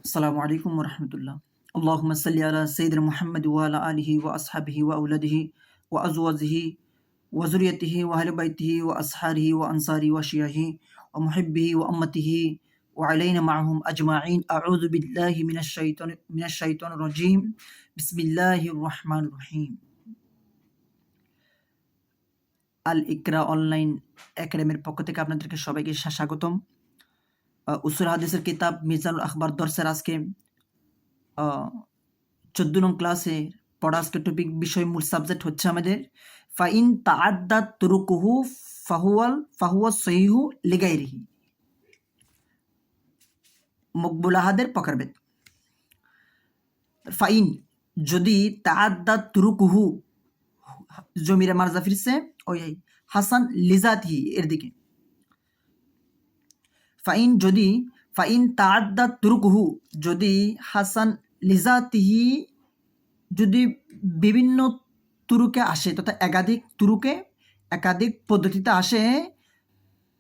আসসালামু আলাইকুম ওয়া রাহমাতুল্লাহ। আল্লাহুম্মা সাল্লি আলা সাইয়্যিদিনা মুহাম্মাদ ওয়া আলা আলিহি ওয়া আসহাবিহি ওয়া আওলাদিহি ওয়া আজওয়াজিহি ওয়া যুররিয়াতিহি ওয়া আহলি বাইতিহি ওয়া আসহারিহি ওয়া আনসারিহি ওয়া শিয়াহি ওয়া মুহিব্বিহি ওয়া উম্মতিহি ওয়া আলাইনা মা'হুম আজমাইন। আউযু বিল্লাহি মিনাশ শাইতানির রাজীম। বিসমিল্লাহির রহমানির রহিম। আল ইকরা অনলাইন একাডেমির পক্ষ থেকে আপনাদেরকে সবাইকে স্বাগতম। উসুল হাদিসের কিতাব মিজানুল আখবার দর্সের আজকে 14 নং ক্লাসে পড়া আজকের টপিক মূল সাবজেক্ট হচ্ছে আমাদের ফাইন তাআদ্দাত তুরুকুহু ফাহুয়া সহিহু লিগাইরিহি। মকবুল আহাদের প্রকারভেদ। ফাইন যদি তাআদ্দাত তুরুকুহু, জমিরে মারজা ফিরছে ওই হাসান লিজাতিহি এর দিকে। ফাইন তাআদ্দাত তুরুকুহু, যদি হাসান লিজাতিহি যদি বিভিন্ন তুরুকে আসে তথা একাধিক তুরুকে একাধিক পদ্ধতিতে আসে,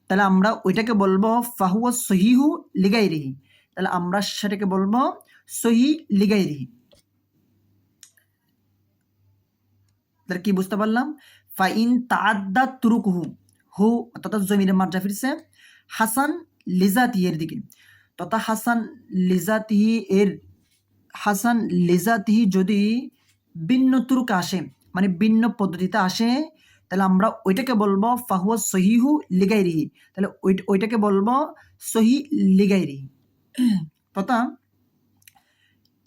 তাহলে আমরা ওইটাকে বলবো ফাহুয়া সহিহু লিগাইরিহি। তাহলে আমরা সেটাকে বলবো সহি লিগাইরিহি। তাহলে কি বুঝতে পারলাম? ফাইন তাআদ্দাত তুরুকুহু, হু তথা জমিরে মারজা ফিরছে হাসান লিজাতিহি এর দিকে, তথা হাসান লিজাতিহি যদি ভিন্ন তুরুকে আসে মানে ভিন্ন পদ্ধতিতে আসে, তাহলে আমরা ওইটাকে বলবো ফাহুয়া সহিহু লিগাইরিহি। তাহলে ওইটাকে বলবো সহি লিগাইরিহি। তথা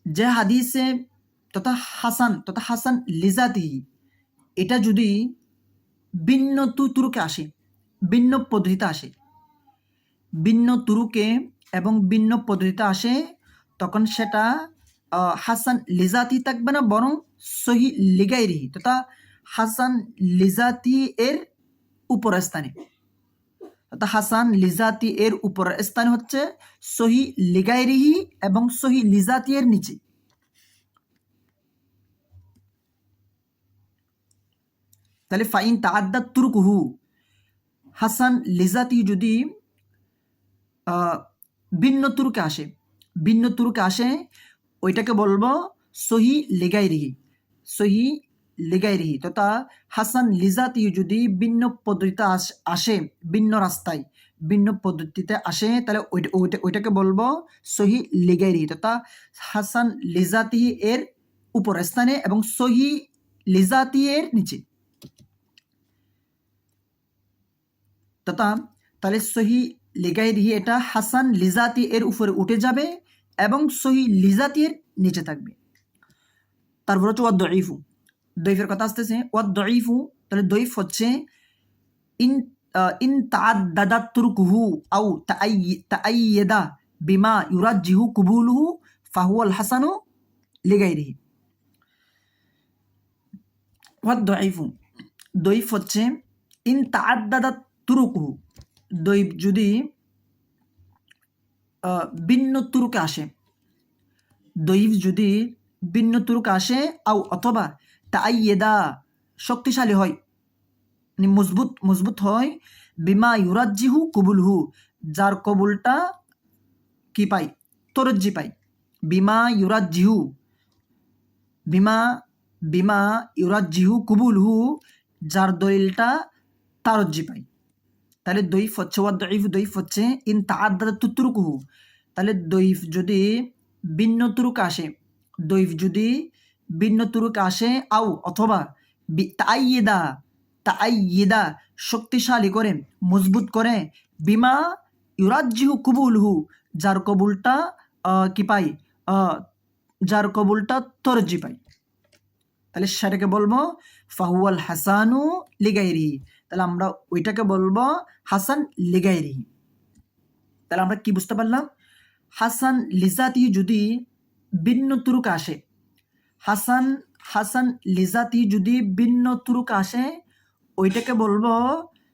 যে হাদিসে তথা হাসান লিজাতিহি এটা যদি ভিন্ন তুরুকে আসে, ভিন্ন পদ্ধতিতে আসে, ভিন্ন তুরুকে এবং ভিন্ন পদ্ধতিতে আসে, তখন সেটা হাসান লিজাতি থাকবে না, বরং সহি লিগাইরিহি তথা হাসান লিজাতি এর উপর স্থানে, তথা হাসান লিজাতি এর উপর স্থানে হচ্ছে সহি লিগাইরিহি এবং সহি লিজাতি এর নিচে। তাহলে ফাইন তাআদ্দাত তুরুকুহু, হাসান লিজাতি যদি ভিন্ন তুরুকে আসে ওইটাকে বলবো সহি লিগাইরিহি তথা হাসান লিজাতি যদি ভিন্ন পদ্ধতিতে আসে, ভিন্ন রাস্তায় ভিন্ন পদ্ধতিতে আসে, তাহলে ওইটাকে বলবো সহি লিগাইরিহি তথা হাসান লিজাতি এর উপর স্থানে এবং সহি লিজাতি এর নিচে। তথা তাহলে সহি লিগাইরিহি এটা হাসান লিজাতি এর উপরে উঠে যাবে এবং সহি লিজাতি এর নিচে থাকবে। তারপর হচ্ছে ওয়াদ দঈফু, দঈফের কথা আসতেছে। ওয়াদ দঈফু, তাহলে দঈফ হচ্ছে ইন তাআদ্দাদাত তুরকুহু আও তাআইয়াদা বিমা ইউরাজ্জিহু কুবুলুহু ফাহুয়াল হাসানু লিগাইরিহি। ওয়াদ দঈফু, দঈফ হচ্ছে ইন তাআদ্দাদাত তুরকুহু, দঈফ যদি ভিন্ন তুরুকে আসে, দঈফ যদি ভিন্ন তুরুকে আসে, আও অথবা তাআইয়াদা শক্তিশালী হয়, মানে মজবুত হয়, বিমা ইউরাজ্জিহু কুবুলহু যার কবুলটা কি পায়, তরজ্জি পায়। বিমা ইউরাজ্জিহু কুবুলহু যার দলিলটা তারজ্জি পায়। তাহলে দঈফ হচ্ছে ওয়াদ দঈফ, দঈফ হচ্ছে ইন তাআদ্দাদাত তুরকুহু, তাহলে দঈফ যদি ভিন্ন তুরুকে আসে, দঈফ যদি ভিন্ন তুরুকে আসে, আও অথবা তাআইয়াদা শক্তিশালী করে, মজবুত করে, বিমা ইউরাজ্জিহু কুবুলহু যার কবুলটা কি পায়, যার কবুলটা তরজ্জি পায়, তাহলে সেটাকে বলবো ফাহুয়াল হাসানু লিগাইরিহি। তাহলে আমরা ওইটাকে বলবো হাসান লিগাইরিহি। তাহলে আমরা কি বুঝতে পারলাম? হাসান লিজাতি যদি ভিন্ন তুরুকে আসে, হাসান লিজাতি যদি ভিন্ন তুরুকে আসে, ওইটাকে বলবো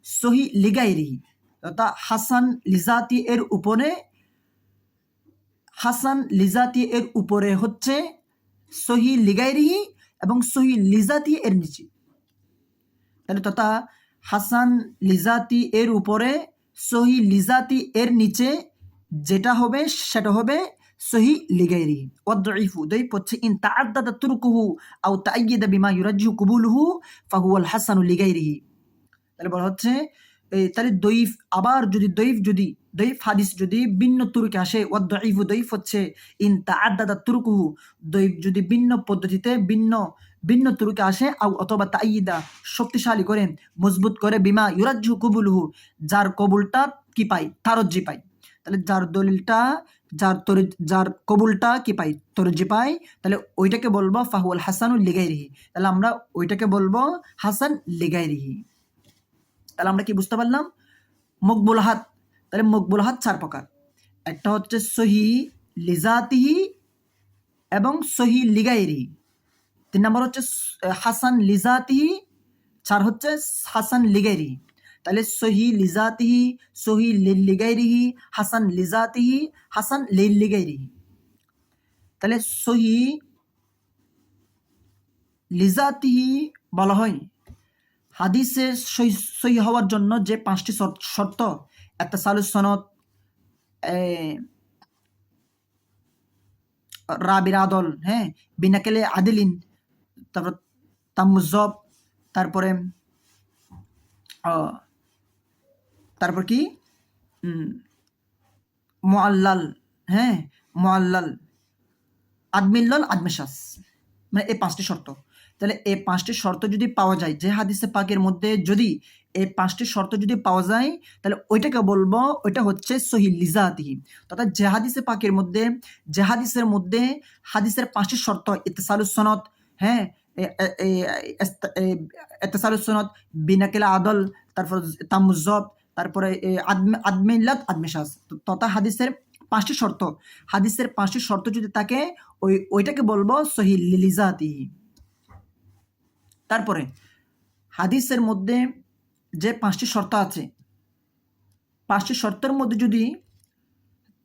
সহি লিগাইরিহি অর্থাৎ হাসান লিজাতি এর উপরে হচ্ছে সহি লিগাইরিহি এবং সহি লিজাতি এর নিচে। তাহলে তথা হাসান লিজাতি এর উপরে সহি লিজাতি এর নিচে যেটা হবে সেটা হবে সহি লিগাইরিহি। ওয়াদ-দাঈফু দাঈফ হচ্ছে ইন তাআদ্দাদাত তুরকুহু আও তাআইয়াদা বিমা ইউরাজ্জিহু কুবুলুহু ফাহুয়াল হাসানু লিগাইরিহি। তাহলে বলা হচ্ছে তাহলে দঈফ, আবার যদি দঈফ হাদিস যদি ভিন্ন তুরুকে আসে, ওয়াদ-দাঈফু দঈফ হচ্ছে ইন তাআদ্দাদাত তুরকুহু, দঈফ যদি ভিন্ন পদ্ধতিতে ভিন্ন তুরুকে আসে, আও অথবা তাআইয়িদা শক্তিশালী করে, মজবুত করে, বিমা ইউরাজ্জিহু কুবুলুহু যার কবুলটা কি পায়, তারজ্জি পায়। তাহলে যার দলিলটা যার কবুলটা কি পায়, তরজ্জি পায়, তাহলে ওইটাকে বলবো ফাহুয়াল হাসানু লিগাইরিহি। তাহলে আমরা ওইটাকে বলবো হাসান লিগাইরিহি। তাহলে আমরা কি বুঝতে পারলাম? মকবুলাহাত, তাহলে মকবুলাহাত 4 প্রকার। একটা হচ্ছে সহি লিজাতিহি এবং সহি লিগাইরিহি। 3 নম্বর হচ্ছে হাসান লিজাতিহি, 4 হচ্ছে হাসান লিগাইরিহি। তাহলে সহি লিজাতিহি, সহি লিগাইরিহি, হাসান লিজাতিহি, হাসান লিগাইরিহি। তাহলে সহি লিজাতিহি বলা হয় হাদিসে সহি হওয়ার জন্য যে 5টি শর্ত, ইত্তিসালুস সনদ, রাবির আদল, হ্যাঁ, বিনাকেলে আদিলিন, তারপর তামুজব, তারপরে তারপর কি মুআল্লাল, হ্যাঁ, মুআল্লাল, আদমিল্লাল, আদমেশাস, মানে এই 5টি শর্ত। তাহলে এই 5টি শর্ত যদি পাওয়া যায়, যে হাদিসে পাকের মধ্যে যদি এই 5টি শর্ত যদি পাওয়া যায়, তাহলে ওইটাকে বলবো ওইটা হচ্ছে সহি লিজাতিহি। অর্থাৎ যে হাদিসে পাকের মধ্যে, যে হাদিসের মধ্যে হাদিসের 5টি শর্ত, ইত্তিসালুস সনদ, হ্যাঁ, ইত্তিসালুস সনদ, বিনাকিল আদল, তারপর তামুজ্জব, তারপরে আদমিল্লাত, আদমেশাস, তথা হাদিসের 5টি শর্ত, হাদিসের 5টি শর্ত যদি থাকে, ওইটাকে বলবো সহি লিজাতিহি। তারপরে হাদিসের মধ্যে যে 5টি শর্ত আছে, 5টি শর্তের মধ্যে যদি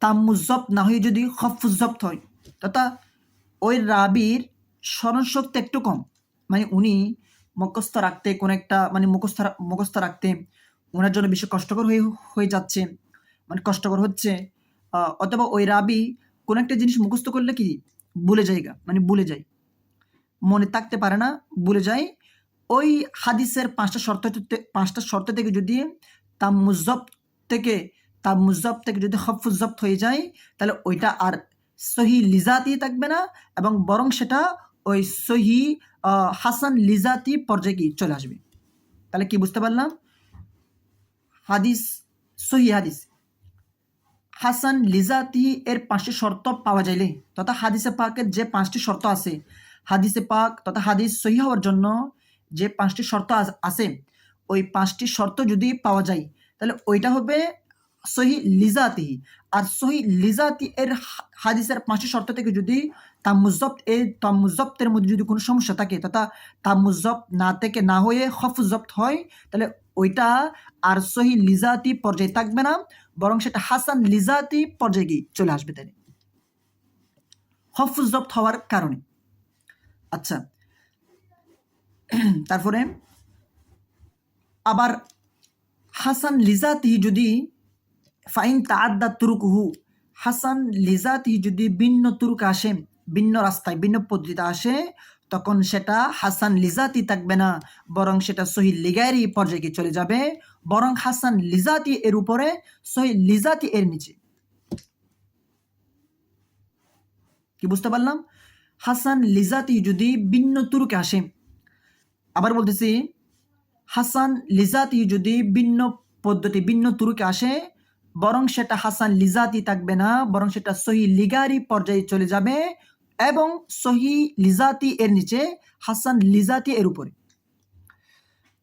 তামুজ্জব না হয়ে যদি খফুজ্জব্ত হয়, তথা ওই রাবির স্মরণশক্তি একটু কম, মানে উনি মুখস্থ রাখতে কোনো একটা, মানে মুখস্থ রাখতে ওনার জন্য বেশি কষ্টকর হয়ে যাচ্ছে, মানে কষ্টকর হচ্ছে, অথবা ওই রাবি কোনো একটা জিনিস মুখস্থ করলে কি ভুলে যায়, মনে থাকতে পারে না, ভুলে যায়। ওই হাদিসের 5টা শর্ত থেকে যদি তামুজ্জব থেকে যদি খফুজ্জব্ত হয়ে যায়, তাহলে ওইটা আর সহি লিজাতি থাকবে না, এবং বরং সেটা ওই সহি হাসান লিজাতি পর্যায়ে কি চলে আসবে। তাহলে কি বুঝতে পারলাম? হাদিস, সহি হাদিস হাসান লিজাতি এর 5টি শর্ত পাওয়া যাইলে, তথা হাদিসে পাকের যে 5টি শর্ত আছে, হাদিসে পাক তথা হাদিস সহি হওয়ার জন্য যে 5টি শর্ত আছে, ওই 5টি শর্ত যদি পাওয়া যায়, তাহলে ওইটা হবে সহি লিজাতি। আর সহি লিজাতি এর হাদিসের 5টি শর্ত থেকে যদি তামুজ্জব্তের মধ্যে যদি কোনো সমস্যা থাকে, তথা তামুজ্জব না হয়ে খফুজ্জব্ত হয়, তাহলে ওইটা আর সহি লিজাতি পর্যায়ে থাকবে না, বরং সেটা হাসান লিজাতি পর্যায়ে গিয়ে চলে আসবে। তাই খফুজ্জব্ত হওয়ার কারণে। আচ্ছা, তারপরে আবার হাসান লিজাতি যদি ফাইন তাআদ্দাত তুরুকুহু, হাসান লিজাতি যদি ভিন্ন তুরুক আসে, ভিন্ন রাস্তায়, ভিন্ন পদ্ধতিতে আসে, তখন সেটা হাসান লিজাতি থাকবে না, বরং সেটা সহি লিগাইরি পর্যায়ে চলে যাবে, বরং হাসান লিজাতি এর উপরে, সহি লিজাতি এর নিচে। কি বুঝতে পারলাম? হাসান লিজাতি যদি ভিন্ন তুরুকে আসে, আবার বলতেছি, হাসান লিজাতি যদি ভিন্ন পদ্ধতি, ভিন্ন তুরুকে আসে, বরং সেটা হাসান লিজাতি থাকবে না, বরং সেটা সহি লিগারি পর্যায়ে চলে যাবে, এবং সহি লিজাতি এর নিচে, হাসান লিজাতি এর উপরে।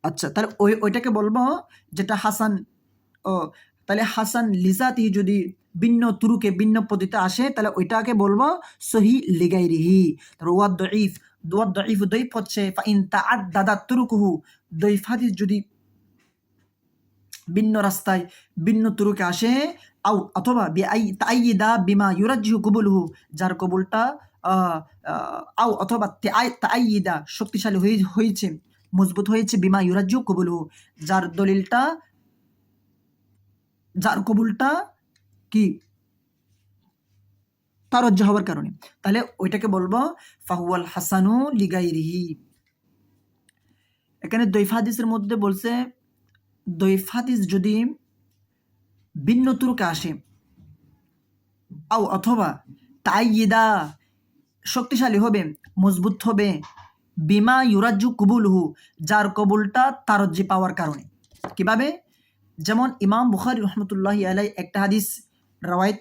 আচ্ছা, তাহলে ওইটাকে বলবো যেটা হাসান, তাহলে হাসান লিজাতি যদি ভিন্ন তুরুকে, ভিন্ন পদ্ধতিতে আসে, তাহলে ওইটাকে বলবো সহি লিগাইরিহি। ওয়াদ দাঈফ দাঈফ হচ্ছে ফাইন তাআদ্দাদাত তুরুকুহু, দাঈফ হাদিস যদি ভিন্ন রাস্তায়, ভিন্ন তুরুকে আসে, অথবা তাআইয়িদা বিমা ইউরাজ্জিহু কুবুলুহু, যার কবুলটা অথবা তাআইয়িদা শক্তিশালী হয়েছে, মজবুত হয়েছে, বিমা ইউরাজ্জিহু কুবুলুহু, যার দলিলটা, যার কবুলটা কি তারজ্জি হওয়ার কারণে, তাহলে ওইটাকে বলবো ফাহুয়াল হাসানু লিগাইরিহি। এখানে দৈফ হাদিসের মধ্যে বলছে দৈফ হাদিস যদি ভিন্ন তুরুকে আসে, অথবা তাইয়িদা শক্তিশালী হবে, মজবুত হবে, বিমা ইউরাজ্জু কুবুলহু যার কবুলটা তারজ্জি পাওয়ার কারণে। কিভাবে? যেমন ইমাম বুখারী রহমতুল্লাহি আলাই একটা হাদিস রাওয়ায়াত,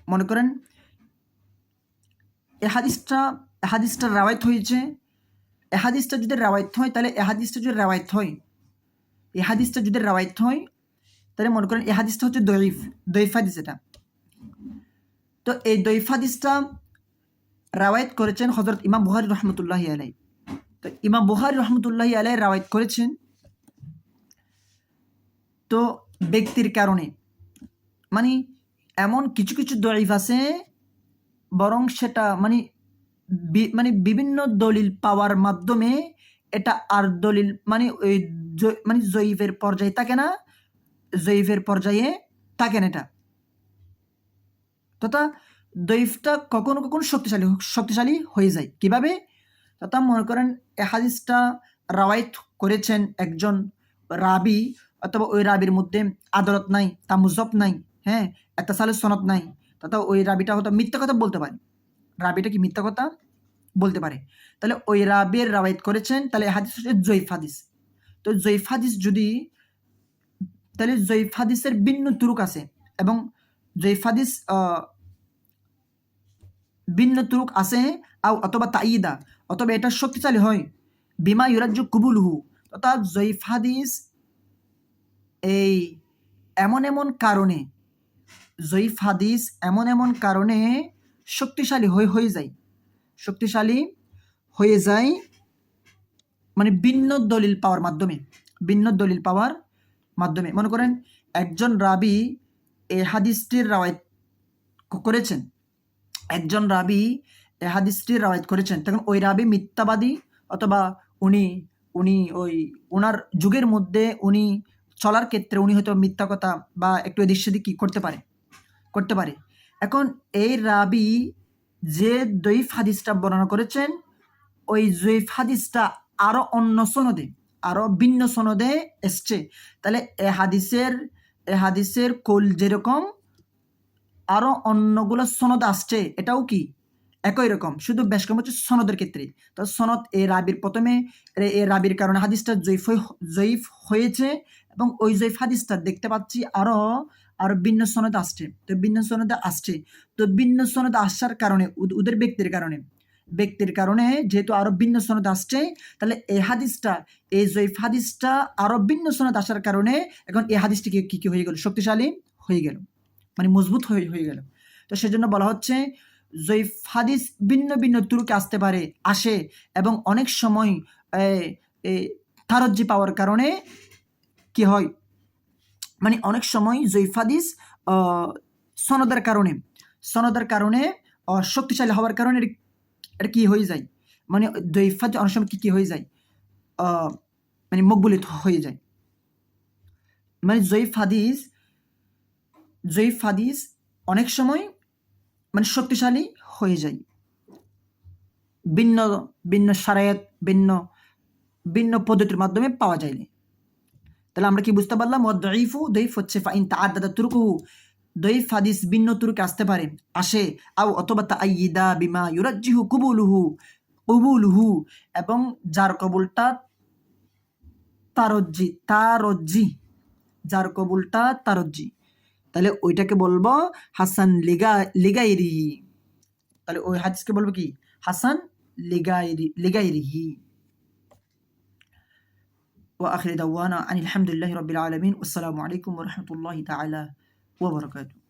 মনে করেন এ হাদিসটা রাওয়ায়াত হয়েছে, এ হাদিসটা যদি রাওয়ায়াত হয় তাহলে এ হাদিসটা যদি রাওয়ায়াত হয়, এই হাদিসটা যদি রাওয়ায়াত হয় তাহলে মনে করেন এই হাদিসটা হচ্ছে দইফ হাদিস। এটা তো এই দইফ হাদিসটা রাওয়ায়াত করেছেন হযরত ইমাম বুখারী রহমতুল্লাহি আলাই। তো ইমাম বুখারী রহমতুল্লাহি আলাই রাওয়ায়াত করেছেন, তো ব্যক্তির কারণে, মানে এমন কিছু কিছু দইফ আছে বরং সেটা মানে বিভিন্ন দলিল পাওয়ার মাধ্যমে এটা আর দলিল মানে ওই মানে জয়ীফের পর্যায়ে থাকে না, জয়ীফের পর্যায়ে থাকেন এটা। তথা দইফটা কখনো কখনো শক্তিশালী হয়ে যায়। কিভাবে? তথা মনে করেন এ হাদিসটা রাওয়ায়াত করেছেন একজন রাবি, অথবা ওই রাবির মধ্যে আদালত নাই, তামুজব নাই, হ্যাঁ, একটা সালের সনদ নাই, তথা ওই রাবিটা হয়তো মিথ্যা কথা বলতে পারে। রাবিটা কি মিথ্যা কথা বলতে পারে, তাহলে ওই রাবির রাওয়ায়াত করেছেন, তাহলে হাদিস হচ্ছে জয়ীফ হাদিস। তো জয়ীফ হাদিস যদি, তাহলে জয়ীফ হাদিসের ভিন্ন তুরুক আছে, এবং জয়ীফ হাদিস ভিন্ন তুরুক আছে, অথবা তাইয়িদা, অথবা এটা শক্তিশালী হয়, বিমা ইউরাজ্জু কুবুলহু, অর্থাৎ জয়ীফ হাদিস এই এমন এমন কারণে, জয়ীফ হাদিস এমন এমন কারণে শক্তিশালী হয়ে যায়, মানে ভিন্ন দলিল পাওয়ার মাধ্যমে। মনে করেন একজন রাবি এই হাদিসটির রাওয়ায়াত করেছেন, তখন ওই রাবি মিথ্যাবাদী, অথবা উনি ওই ওনার যুগের মধ্যে উনি চলার ক্ষেত্রে উনি হয়তো মিথ্যা কথা বা একটু এদিক সেদিক কি করতে পারে। এখন এই রাবি যে দইফ হাদিসটা বর্ণনা করেছেন, ওই জয়ীফ হাদিসটা আরো ভিন্ন সনদে এসছে, তাহলে এ হাদিসের কোল যেরকম আরো অন্যগুলো সনদ আসছে, এটাও কি একই রকম, শুধু বেশ কম হচ্ছে সনদের ক্ষেত্রে। তো সনদ এই রাবির প্রথমে এই রাবির কারণে হাদিসটা জয়ীফ হয়েছে, এবং ওই জয়ীফ হাদিসটা দেখতে পাচ্ছি আরো ভিন্ন সনদ আসছে। তো ভিন্ন সনদ আসার কারণে ওদের ব্যক্তির কারণে যেহেতু আরো ভিন্ন সনদ আসছে, তাহলে এই জয়ীফ হাদিসটা আরো ভিন্ন সনদ আসার কারণে এখন এই হাদিসটি কি হয়ে গেল? শক্তিশালী হয়ে গেল, মানে মজবুত হয়ে গেল। তো সেজন্য বলা হচ্ছে জয়ীফ হাদিস ভিন্ন ভিন্ন তুরুকে আসে, এবং অনেক সময় তারজ্জি পাওয়ার কারণে কি হয়, মানে অনেক সময় জয়ীফ হাদিস সনদের কারণে শক্তিশালী হওয়ার কারণে এটা কি হয়ে যায়, মানে জয়ীফ হাদিস অনেক সময় কি হয়ে যায়, মানে মকবুলিত হয়ে যায়। মানে জয়ীফ হাদিস অনেক সময় মানে শক্তিশালী হয়ে যায়, ভিন্ন শারায়াত, ভিন্ন পদ্ধতির মাধ্যমে পাওয়া যায়। তাহলে আমরা কি বুঝতে পারলাম? দইফ হচ্ছে ফাইন তাআদ্দাদা তুরুকুহু, দইফ হাদিস ভিন্ন তুরুকে আসে, অথবা তাআইয়িদা বিমা ইউরাজ্জিহু কুবুলুহু, এবং যার কবুলটা তারজ্জি, তাহলে ওইটাকে বলবো হাসান লিগাইরিহি। তাহলে ওই হাদিসকে বলবো কি? হাসান লিগাইরিহি। وآخر دعوانا أن الحمد لله رب العالمين والسلام عليكم ورحمة الله تعالى وبركاته.